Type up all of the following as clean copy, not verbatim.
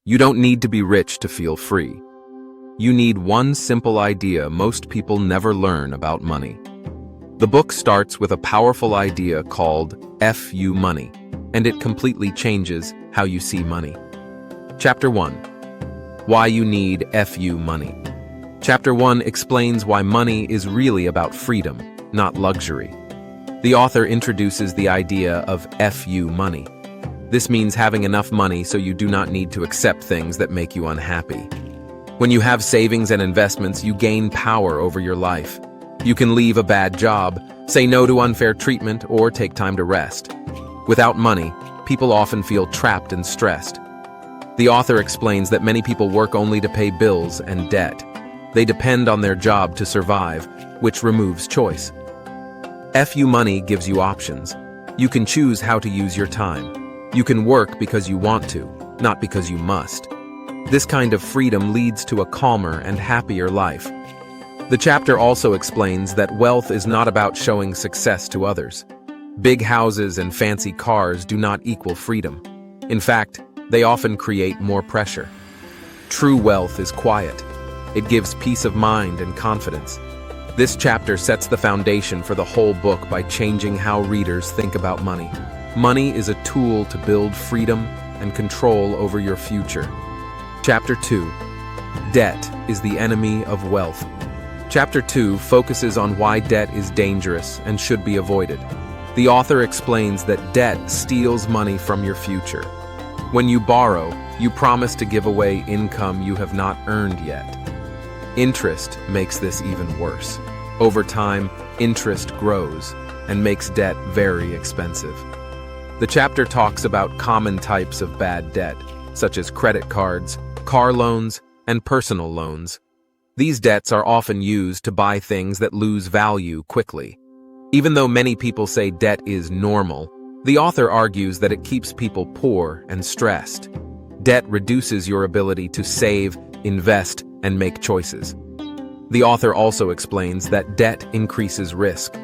You don't need to be rich to feel free. You need one simple idea most people never learn about money. The book starts with a powerful idea called FU money, and it completely changes how you see money. Chapter 1. Why you need FU money. Chapter 1 explains why money is really about freedom, not luxury. The author introduces the idea of FU money. This means having enough money so you do not need to accept things that make you unhappy. When you have savings and investments, you gain power over your life. You can leave a bad job, say no to unfair treatment, or take time to rest. Without money, people often feel trapped and stressed. The author explains that many people work only to pay bills and debt. They depend on their job to survive, which removes choice. FU money gives you options. You can choose how to use your time. You can work because you want to, not because you must. This kind of freedom leads to a calmer and happier life. The chapter also explains that wealth is not about showing success to others. Big houses and fancy cars do not equal freedom. In fact, they often create more pressure. True wealth is quiet. It gives peace of mind and confidence. This chapter sets the foundation for the whole book by changing how readers think about money. Money is a tool to build freedom and control over your future. Chapter 2. Debt is the enemy of wealth. Chapter 2 focuses on why debt is dangerous and should be avoided. The author explains that debt steals money from your future. When you borrow, you promise to give away income you have not earned yet. Interest makes this even worse. Over time, interest grows and makes debt very expensive. The chapter talks about common types of bad debt, such as credit cards, car loans, and personal loans. These debts are often used to buy things that lose value quickly. Even though many people say debt is normal, the author argues that it keeps people poor and stressed. Debt reduces your ability to save, invest, and make choices. The author also explains that debt increases risk.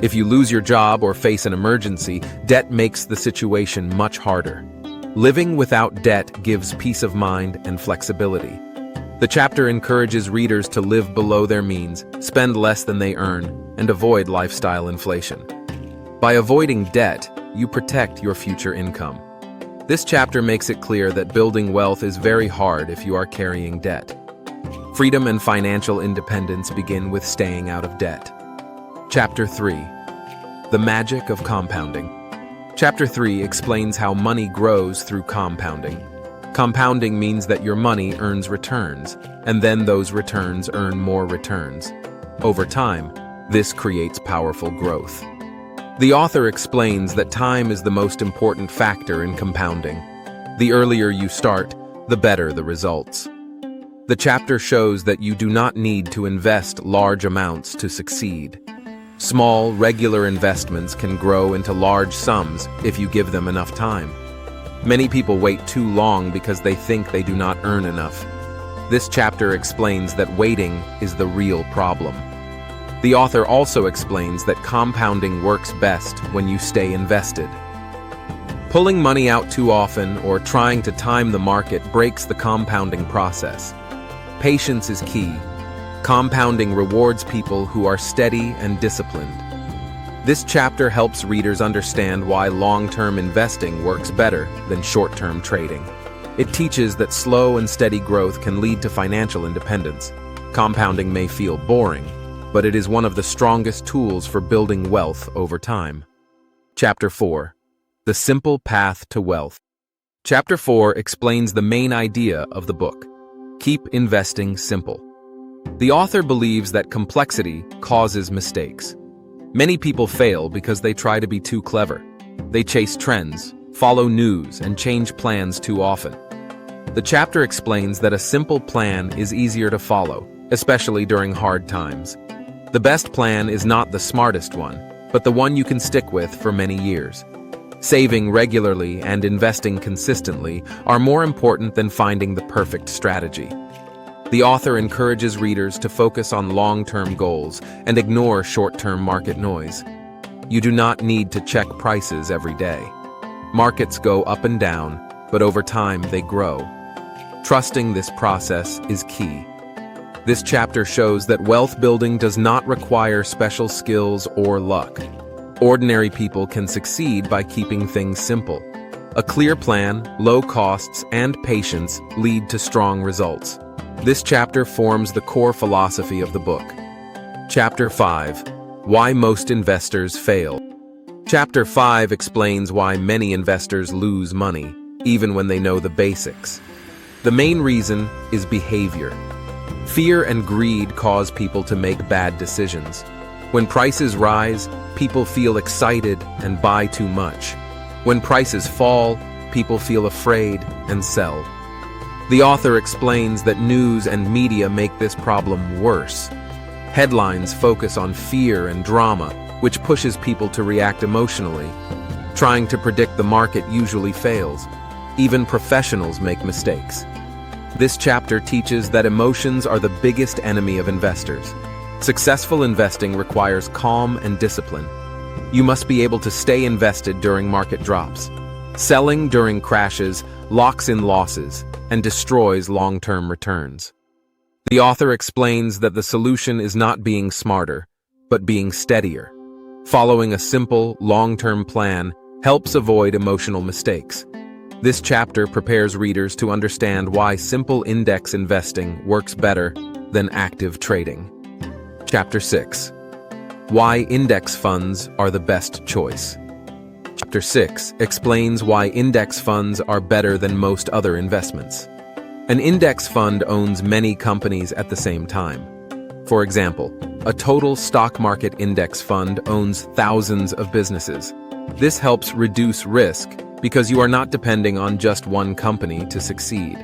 If you lose your job or face an emergency, debt makes the situation much harder. Living without debt gives peace of mind and flexibility. The chapter encourages readers to live below their means, spend less than they earn, and avoid lifestyle inflation. By avoiding debt, you protect your future income. This chapter makes it clear that building wealth is very hard if you are carrying debt. Freedom and financial independence begin with staying out of debt. Chapter 3. The Magic of Compounding. Chapter 3 explains how money grows through compounding. Compounding means that your money earns returns, and then those returns earn more returns. Over time, this creates powerful growth. The author explains that time is the most important factor in compounding. The earlier you start, the better the results. The chapter shows that you do not need to invest large amounts to succeed. Small, regular investments can grow into large sums if you give them enough time. Many people wait too long because they think they do not earn enough. This chapter explains that waiting is the real problem. The author also explains that compounding works best when you stay invested. Pulling money out too often or trying to time the market breaks the compounding process. Patience is key. Compounding rewards people who are steady and disciplined. This chapter helps readers understand why long-term investing works better than short-term trading. It teaches that slow and steady growth can lead to financial independence. Compounding may feel boring, but it is one of the strongest tools for building wealth over time. Chapter 4. The Simple Path to Wealth. Chapter 4 explains the main idea of the book. Keep investing simple. The author believes that complexity causes mistakes. Many people fail because they try to be too clever. They chase trends, follow news, and change plans too often. The chapter explains that a simple plan is easier to follow, especially during hard times. The best plan is not the smartest one, but the one you can stick with for many years. Saving regularly and investing consistently are more important than finding the perfect strategy. The author encourages readers to focus on long-term goals and ignore short-term market noise. You do not need to check prices every day. Markets go up and down, but over time they grow. Trusting this process is key. This chapter shows that wealth building does not require special skills or luck. Ordinary people can succeed by keeping things simple. A clear plan, low costs, and patience lead to strong results. This chapter forms the core philosophy of the book. Chapter 5. Why most investors fail. Chapter 5 explains why many investors lose money, even when they know the basics. The main reason is behavior. Fear and greed cause people to make bad decisions. When prices rise, people feel excited and buy too much. When prices fall, people feel afraid and sell. The author explains that news and media make this problem worse. Headlines focus on fear and drama, which pushes people to react emotionally. Trying to predict the market usually fails. Even professionals make mistakes. This chapter teaches that emotions are the biggest enemy of investors. Successful investing requires calm and discipline. You must be able to stay invested during market drops. Selling during crashes locks in losses and destroys long-term returns. The author explains that the solution is not being smarter, but being steadier. Following a simple, long-term plan helps avoid emotional mistakes. This chapter prepares readers to understand why simple index investing works better than active trading. Chapter 6. Why index funds are the best choice. Chapter 6 explains why index funds are better than most other investments. An index fund owns many companies at the same time. For example, a total stock market index fund owns thousands of businesses. This helps reduce risk because you are not depending on just one company to succeed.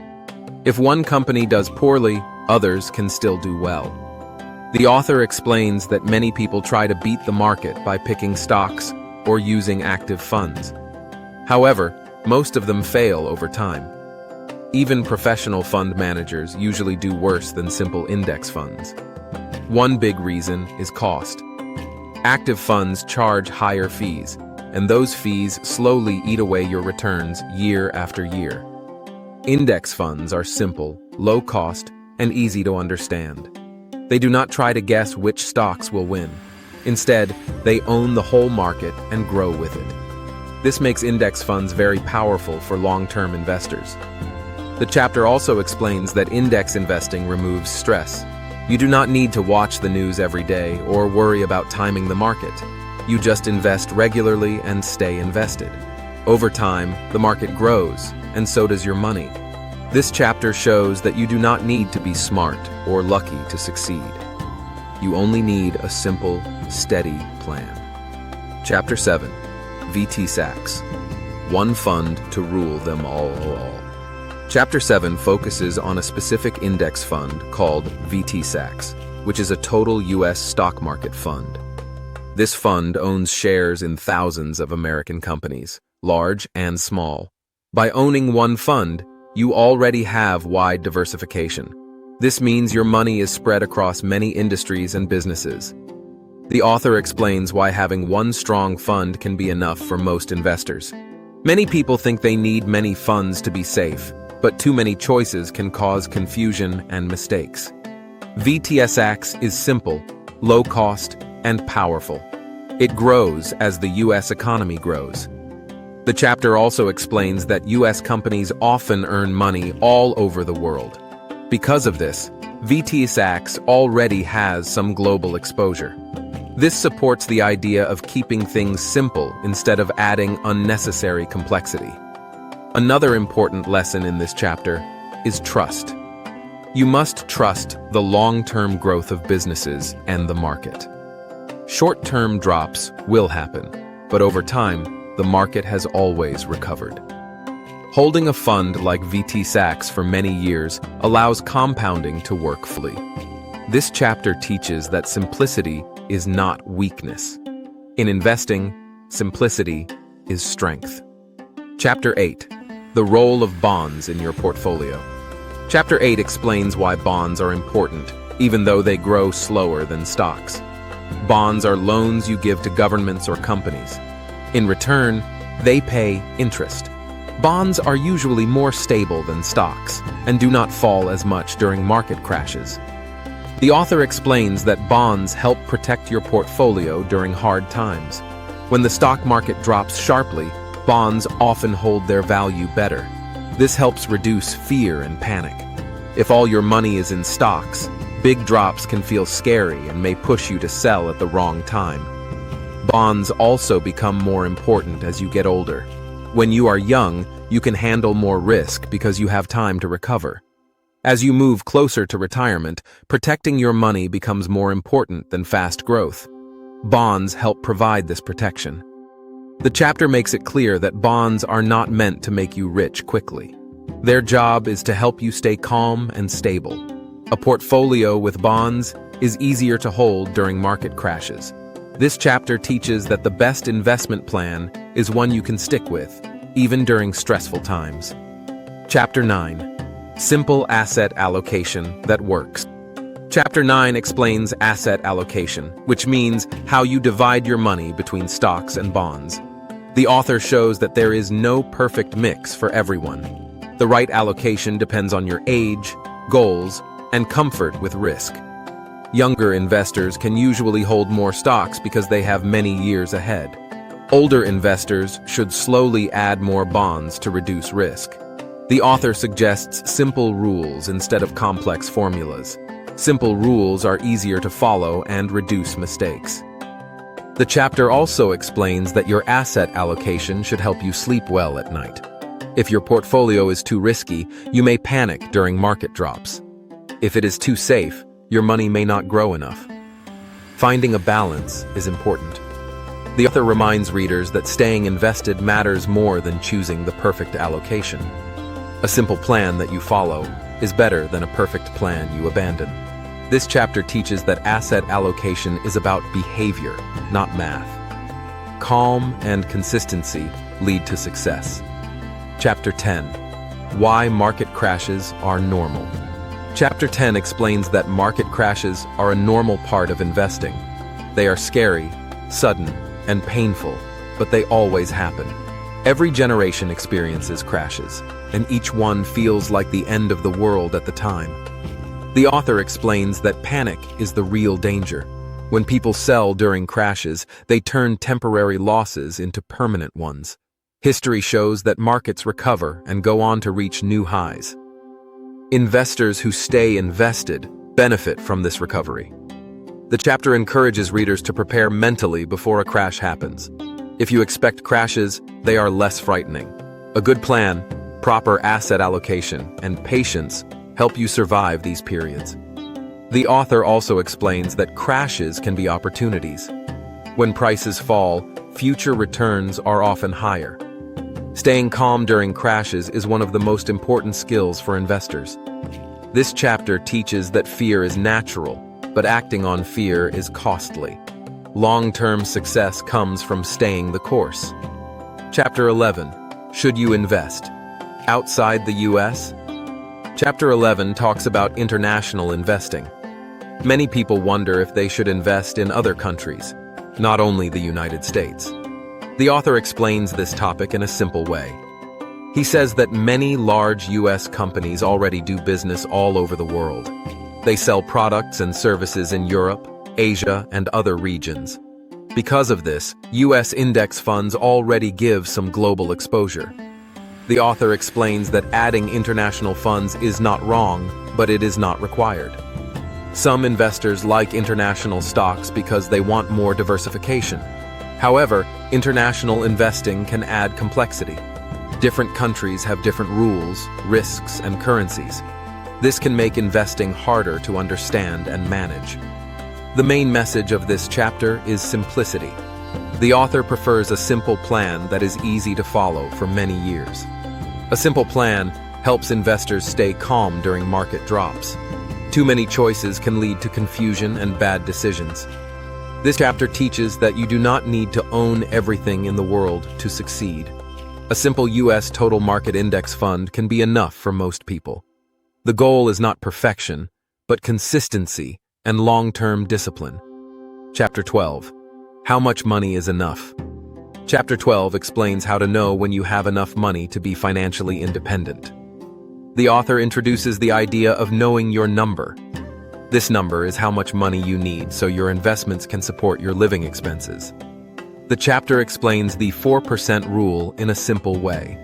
If one company does poorly, others can still do well. The author explains that many people try to beat the market by picking stocks or using active funds. However, most of them fail over time. Even professional fund managers usually do worse than simple index funds. One big reason is cost. Active funds charge higher fees, and those fees slowly eat away your returns year after year. Index funds are simple, low cost, and easy to understand. They do not try to guess which stocks will win. Instead, they own the whole market and grow with it. This makes index funds very powerful for long-term investors. The chapter also explains that index investing removes stress. You do not need to watch the news every day or worry about timing the market. You just invest regularly and stay invested. Over time, the market grows, and so does your money. This chapter shows that you do not need to be smart or lucky to succeed. You only need a simple, steady plan. Chapter 7. VT Sachs. One fund to rule them all. Chapter 7 focuses on a specific index fund called VT Sachs, which is a total U.S. stock market fund. This fund owns shares in thousands of American companies, large and small. By owning one fund, you already have wide diversification. This means your money is spread across many industries and businesses. The author explains why having one strong fund can be enough for most investors. Many people think they need many funds to be safe, but too many choices can cause confusion and mistakes. VT Sachs is simple, low cost, and powerful. It grows as the U.S. economy grows. The chapter also explains that U.S. companies often earn money all over the world. Because of this, VT Sachs already has some global exposure. This supports the idea of keeping things simple instead of adding unnecessary complexity. Another important lesson in this chapter is trust. You must trust the long-term growth of businesses and the market. Short-term drops will happen, but over time, the market has always recovered. Holding a fund like VT Sachs for many years allows compounding to work fully. This chapter teaches that simplicity is not weakness. In investing, simplicity is strength. Chapter 8. The role of bonds in your portfolio. Chapter 8 explains why bonds are important, even though they grow slower than stocks. Bonds are loans you give to governments or companies. In return, they pay interest. Bonds are usually more stable than stocks and do not fall as much during market crashes. The author explains that bonds help protect your portfolio during hard times. When the stock market drops sharply, bonds often hold their value better. This helps reduce fear and panic. If all your money is in stocks, big drops can feel scary and may push you to sell at the wrong time. Bonds also become more important as you get older. When you are young, you can handle more risk because you have time to recover. As you move closer to retirement, protecting your money becomes more important than fast growth. Bonds help provide this protection. The chapter makes it clear that bonds are not meant to make you rich quickly. Their job is to help you stay calm and stable. A portfolio with bonds is easier to hold during market crashes. This chapter teaches that the best investment plan is one you can stick with, even during stressful times. Chapter 9. Simple asset allocation that works. Chapter 9 explains asset allocation, which means how you divide your money between stocks and bonds. The author shows that there is no perfect mix for everyone. The right allocation depends on your age, goals, and comfort with risk. Younger investors can usually hold more stocks because they have many years ahead. Older investors should slowly add more bonds to reduce risk. The author suggests simple rules instead of complex formulas. Simple rules are easier to follow and reduce mistakes. The chapter also explains that your asset allocation should help you sleep well at night. If your portfolio is too risky, you may panic during market drops. If it is too safe, your money may not grow enough. Finding a balance is important. The author reminds readers that staying invested matters more than choosing the perfect allocation. A simple plan that you follow is better than a perfect plan you abandon. This chapter teaches that asset allocation is about behavior, not math. Calm and consistency lead to success. Chapter 10. Why market crashes are normal. Chapter 10 explains that market crashes are a normal part of investing. They are scary, sudden, and painful, but they always happen. Every generation experiences crashes, and each one feels like the end of the world at the time. The author explains that panic is the real danger. When people sell during crashes, they turn temporary losses into permanent ones. History shows that markets recover and go on to reach new highs. Investors who stay invested benefit from this recovery. The chapter encourages readers to prepare mentally before a crash happens. If you expect crashes, they are less frightening. A good plan, proper asset allocation, and patience help you survive these periods. The author also explains that crashes can be opportunities. When prices fall, future returns are often higher. Staying calm during crashes is one of the most important skills for investors. This chapter teaches that fear is natural, but acting on fear is costly. Long-term success comes from staying the course. Chapter 11. Should you invest outside the U.S.? Chapter 11 talks about international investing. Many people wonder if they should invest in other countries, not only the United States. The author explains this topic in a simple way. He says that many large U.S. companies already do business all over the world. They sell products and services in Europe, Asia, and other regions. Because of this, U.S. index funds already give some global exposure. The author explains that adding international funds is not wrong, but it is not required. Some investors like international stocks because they want more diversification. However, international investing can add complexity. Different countries have different rules, risks, and currencies. This can make investing harder to understand and manage. The main message of this chapter is simplicity. The author prefers a simple plan that is easy to follow for many years. A simple plan helps investors stay calm during market drops. Too many choices can lead to confusion and bad decisions. This chapter teaches that you do not need to own everything in the world to succeed. A simple U.S. total market index fund can be enough for most people. The goal is not perfection, but consistency and long-term discipline. Chapter 12. How much money is enough? Chapter 12 explains how to know when you have enough money to be financially independent. The author introduces the idea of knowing your number. This number is how much money you need so your investments can support your living expenses. The chapter explains the 4% rule in a simple way.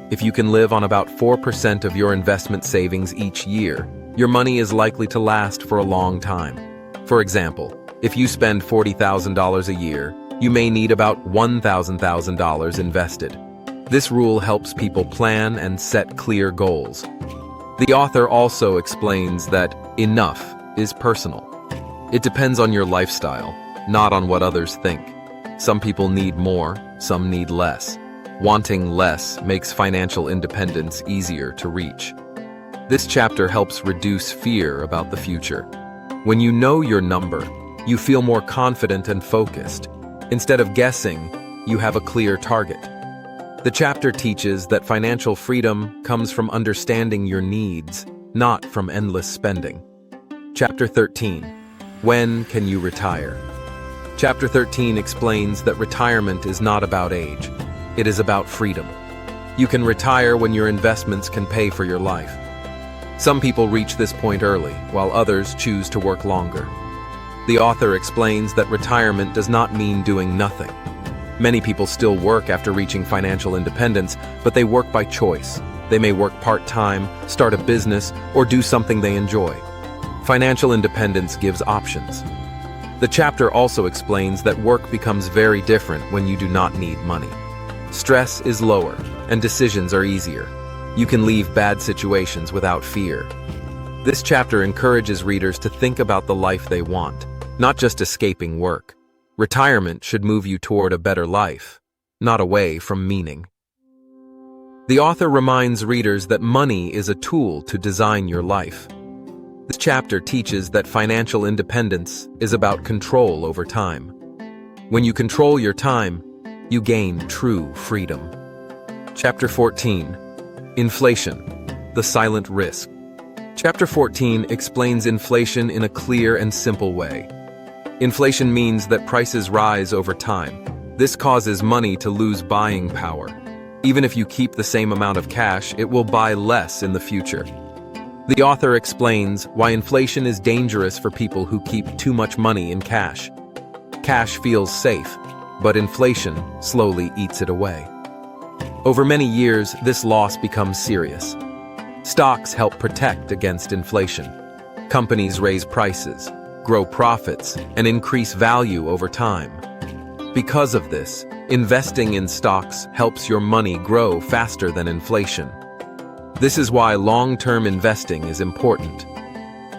If you can live on about 4% of your investment savings each year, your money is likely to last for a long time. For example, if you spend $40,000 a year, you may need about $1,000 invested. This rule helps people plan and set clear goals. The author also explains that enough is personal. It depends on your lifestyle, not on what others think. Some people need more, some need less. Wanting less makes financial independence easier to reach. This chapter helps reduce fear about the future. When you know your number, you feel more confident and focused. Instead of guessing, you have a clear target. The chapter teaches that financial freedom comes from understanding your needs, not from endless spending. Chapter 13. When can you retire? Chapter 13 explains that retirement is not about age. It is about freedom. You can retire when your investments can pay for your life. Some people reach this point early, while others choose to work longer. The author explains that retirement does not mean doing nothing. Many people still work after reaching financial independence, but they work by choice. They may work part-time, start a business, or do something they enjoy. Financial independence gives options. The chapter also explains that work becomes very different when you do not need money. Stress is lower, and decisions are easier. You can leave bad situations without fear. This chapter encourages readers to think about the life they want, not just escaping work. Retirement should move you toward a better life, not away from meaning. The author reminds readers that money is a tool to design your life. This chapter teaches that financial independence is about control over time. When you control your time, you gain true freedom. Chapter 14. Inflation, the silent risk. Chapter 14 explains inflation in a clear and simple way. Inflation means that prices rise over time. This causes money to lose buying power. Even if you keep the same amount of cash, it will buy less in the future. The author explains why inflation is dangerous for people who keep too much money in cash. Cash feels safe, but inflation slowly eats it away. Over many years, this loss becomes serious. Stocks help protect against inflation. Companies raise prices, grow profits, and increase value over time. Because of this, investing in stocks helps your money grow faster than inflation. This is why long-term investing is important.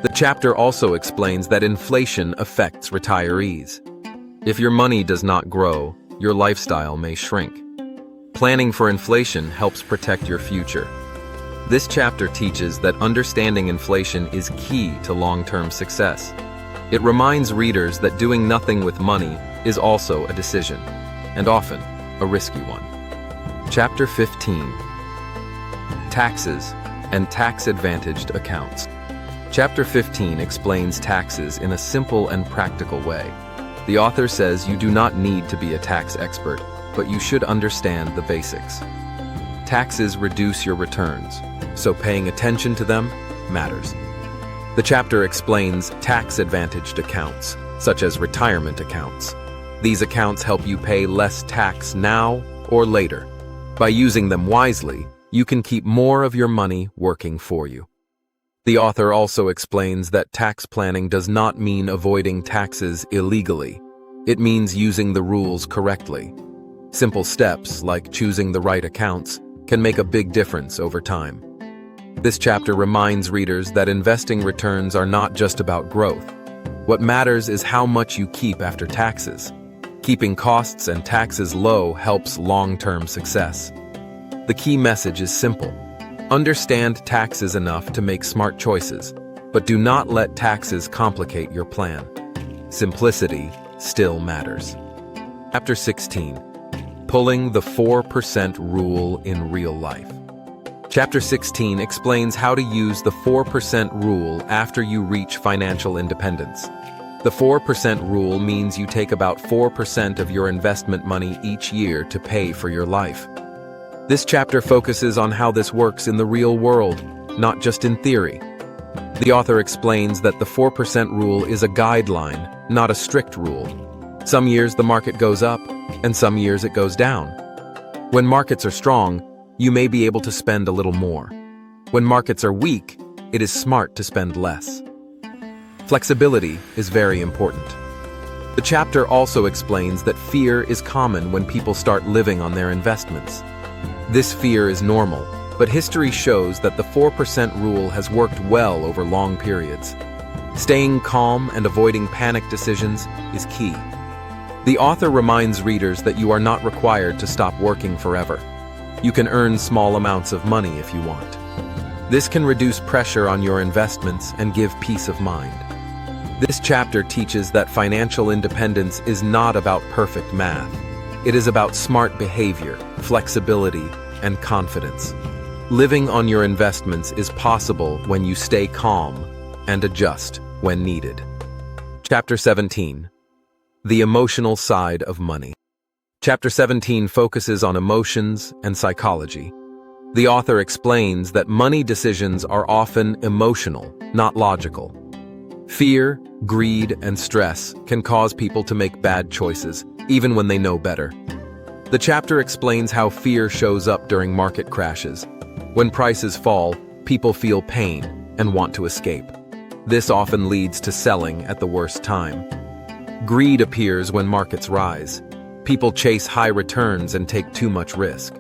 The chapter also explains that inflation affects retirees. If your money does not grow, your lifestyle may shrink. Planning for inflation helps protect your future. This chapter teaches that understanding inflation is key to long-term success. It reminds readers that doing nothing with money is also a decision, and often a risky one. Chapter 15. Taxes and tax-advantaged accounts. Chapter 15 explains taxes in a simple and practical way. The author says you do not need to be a tax expert, but you should understand the basics. Taxes reduce your returns, so paying attention to them matters. The chapter explains tax-advantaged accounts, such as retirement accounts. These accounts help you pay less tax now or later. By using them wisely, you can keep more of your money working for you. The author also explains that tax planning does not mean avoiding taxes illegally. It means using the rules correctly. Simple steps, like choosing the right accounts, can make a big difference over time. This chapter reminds readers that investing returns are not just about growth. What matters is how much you keep after taxes. Keeping costs and taxes low helps long-term success. The key message is simple. Understand taxes enough to make smart choices, but do not let taxes complicate your plan. Simplicity still matters. Chapter 16. Pulling the 4% rule in real life. Chapter 16 explains how to use the 4% rule after you reach financial independence. The 4% rule means you take about 4% of your investment money each year to pay for your life. This chapter focuses on how this works in the real world, not just in theory. The author explains that the 4% rule is a guideline, not a strict rule. Some years the market goes up, and some years it goes down. When markets are strong, you may be able to spend a little more. When markets are weak, it is smart to spend less. Flexibility is very important. The chapter also explains that fear is common when people start living on their investments. This fear is normal, but history shows that the 4% rule has worked well over long periods. Staying calm and avoiding panic decisions is key. The author reminds readers that you are not required to stop working forever. You can earn small amounts of money if you want. This can reduce pressure on your investments and give peace of mind. This chapter teaches that financial independence is not about perfect math. It is about smart behavior, flexibility, and confidence. Living on your investments is possible when you stay calm and adjust when needed. Chapter 17. The emotional side of money. Chapter 17 focuses on emotions and psychology. The author explains that money decisions are often emotional, not logical. Fear, greed, and stress can cause people to make bad choices, even when they know better. The chapter explains how fear shows up during market crashes. When prices fall, people feel pain and want to escape. This often leads to selling at the worst time. Greed appears when markets rise. People chase high returns and take too much risk.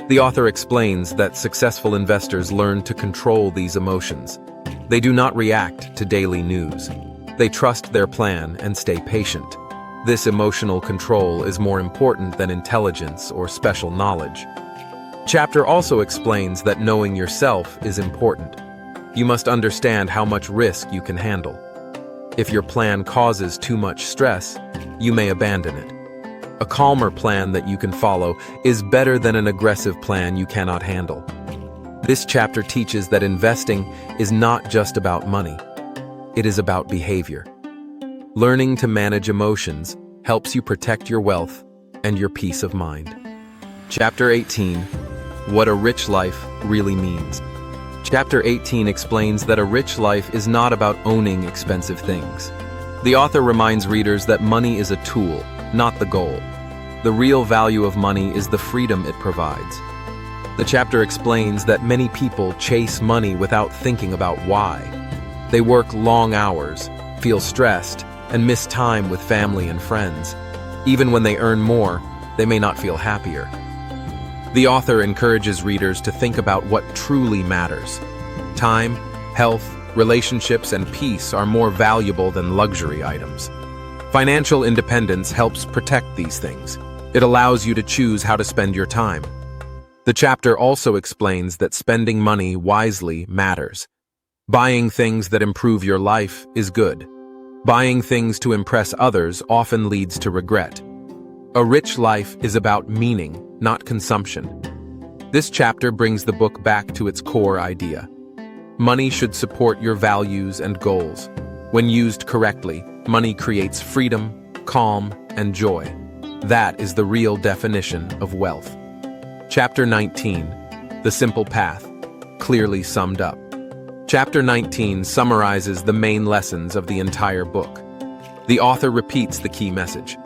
The author explains that successful investors learn to control these emotions. They do not react to daily news. They trust their plan and stay patient. This emotional control is more important than intelligence or special knowledge. Chapter also explains that knowing yourself is important. You must understand how much risk you can handle. If your plan causes too much stress, you may abandon it. A calmer plan that you can follow is better than an aggressive plan you cannot handle. This chapter teaches that investing is not just about money. It is about behavior. Learning to manage emotions helps you protect your wealth and your peace of mind. Chapter 18. What a rich life really means. Chapter 18 explains that a rich life is not about owning expensive things. The author reminds readers that money is a tool, not the goal. The real value of money is the freedom it provides. The chapter explains that many people chase money without thinking about why. They work long hours, feel stressed, and miss time with family and friends. Even when they earn more, they may not feel happier. The author encourages readers to think about what truly matters. Time, health, relationships, and peace are more valuable than luxury items. Financial independence helps protect these things. It allows you to choose how to spend your time. The chapter also explains that spending money wisely matters. Buying things that improve your life is good. Buying things to impress others often leads to regret. A rich life is about meaning, not consumption. This chapter brings the book back to its core idea. Money should support your values and goals. When used correctly, money creates freedom, calm, and joy. That is the real definition of wealth. Chapter 19. The Simple Path. Clearly summed up. Chapter 19 summarizes the main lessons of the entire book. The author repeats the key message.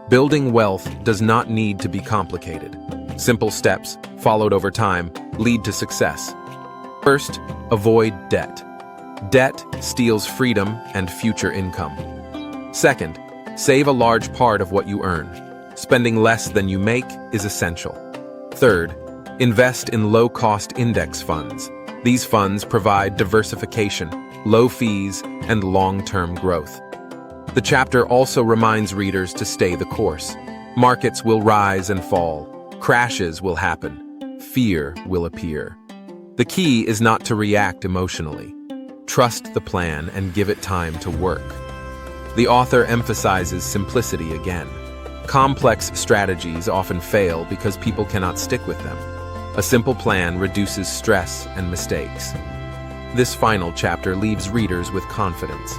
Building wealth does not need to be complicated. Simple steps, followed over time, lead to success. First, avoid debt. Debt steals freedom and future income. Second, save a large part of what you earn. Spending less than you make is essential. Third, invest in low-cost index funds. These funds provide diversification, low fees, and long-term growth. The chapter also reminds readers to stay the course. Markets will rise and fall. Crashes will happen. Fear will appear. The key is not to react emotionally. Trust the plan and give it time to work. The author emphasizes simplicity again. Complex strategies often fail because people cannot stick with them. A simple plan reduces stress and mistakes. This final chapter leaves readers with confidence.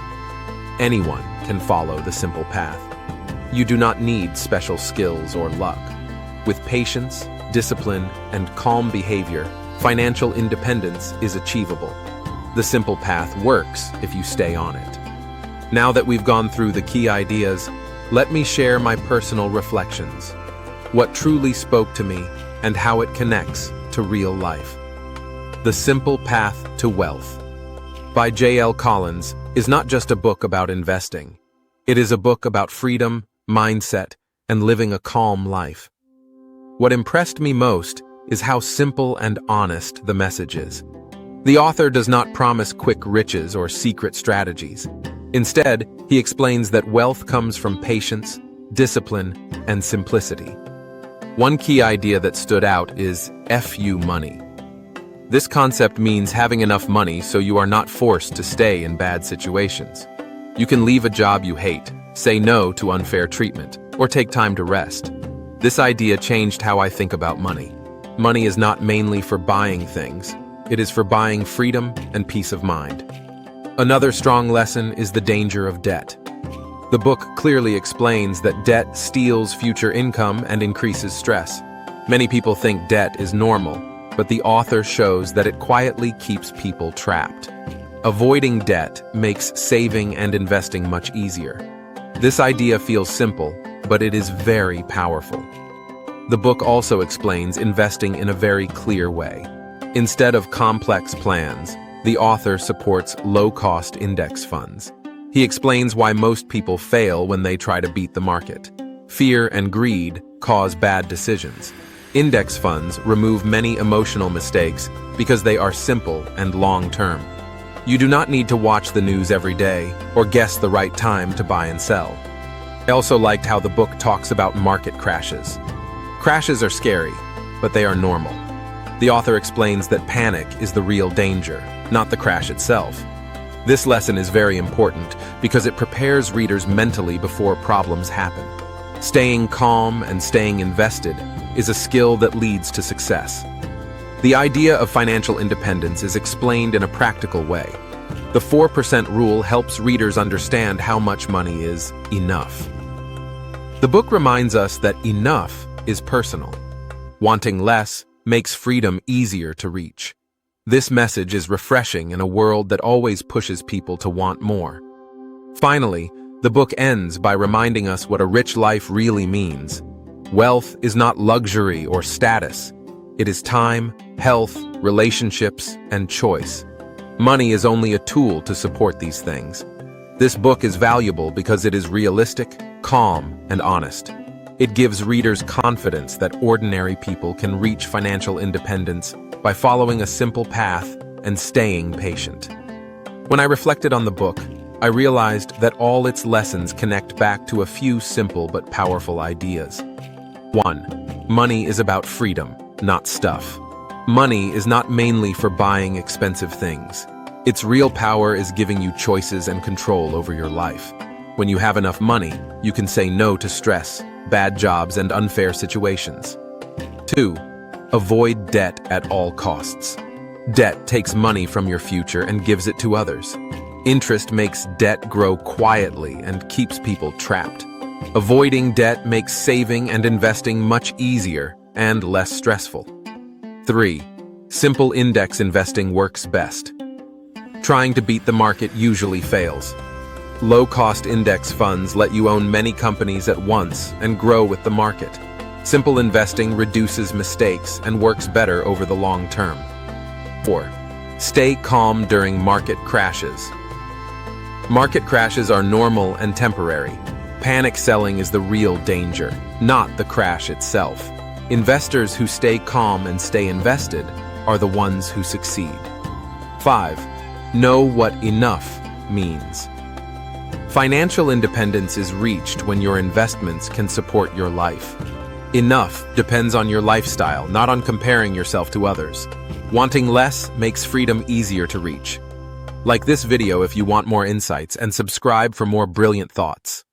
anyone can follow the simple path. You do not need special skills or luck. With patience, discipline, and calm behavior, financial independence is achievable. The simple path works if you stay on it. Now that we've gone through the key ideas, let me share my personal reflections. What truly spoke to me and how it connects to real life. The Simple Path to Wealth by J.L. Collins is not just a book about investing. It is a book about freedom, mindset, and living a calm life. What impressed me most is how simple and honest the message is. The author does not promise quick riches or secret strategies. Instead, he explains that wealth comes from patience, discipline, and simplicity. One key idea that stood out is FU money. This concept means having enough money so you are not forced to stay in bad situations. You can leave a job you hate, say no to unfair treatment, or take time to rest. This idea changed how I think about money. Money is not mainly for buying things. It is for buying freedom and peace of mind. Another strong lesson is the danger of debt. The book clearly explains that debt steals future income and increases stress. Many people think debt is normal, but the author shows that it quietly keeps people trapped. Avoiding debt makes saving and investing much easier. This idea feels simple, but it is very powerful. The book also explains investing in a very clear way. Instead of complex plans, the author supports low-cost index funds. He explains why most people fail when they try to beat the market. Fear and greed cause bad decisions. Index funds remove many emotional mistakes because they are simple and long-term. You do not need to watch the news every day or guess the right time to buy and sell. I also liked how the book talks about market crashes. Crashes are scary, but they are normal. The author explains that panic is the real danger, not the crash itself. This lesson is very important because it prepares readers mentally before problems happen. Staying calm and staying invested is a skill that leads to success. The idea of financial independence is explained in a practical way. The 4% rule helps readers understand how much money is enough. The book reminds us that enough is personal. Wanting less makes freedom easier to reach. This message is refreshing in a world that always pushes people to want more. Finally, the book ends by reminding us what a rich life really means. Wealth is not luxury or status. It is time, health, relationships, and choice. Money is only a tool to support these things. This book is valuable because it is realistic, calm, and honest. It gives readers confidence that ordinary people can reach financial independence by following a simple path and staying patient. When I reflected on the book, I realized that all its lessons connect back to a few simple but powerful ideas. 1. Money is about freedom, not stuff. Money is not mainly for buying expensive things. Its real power is giving you choices and control over your life. When you have enough money, you can say no to stress, bad jobs, and unfair situations. 2. Avoid debt at all costs. Debt takes money from your future and gives it to others. Interest makes debt grow quietly and keeps people trapped. Avoiding debt makes saving and investing much easier and less stressful. 3. Simple index investing works best. Trying to beat the market usually fails. Low-cost index funds let you own many companies at once and grow with the market. Simple investing reduces mistakes and works better over the long term. 4. Stay calm during market crashes. Market crashes are normal and temporary. Panic selling is the real danger, not the crash itself. Investors who stay calm and stay invested are the ones who succeed. 5. Know what enough means. Financial independence is reached when your investments can support your life. Enough depends on your lifestyle, not on comparing yourself to others. Wanting less makes freedom easier to reach. Like this video if you want more insights, and subscribe for more brilliant thoughts.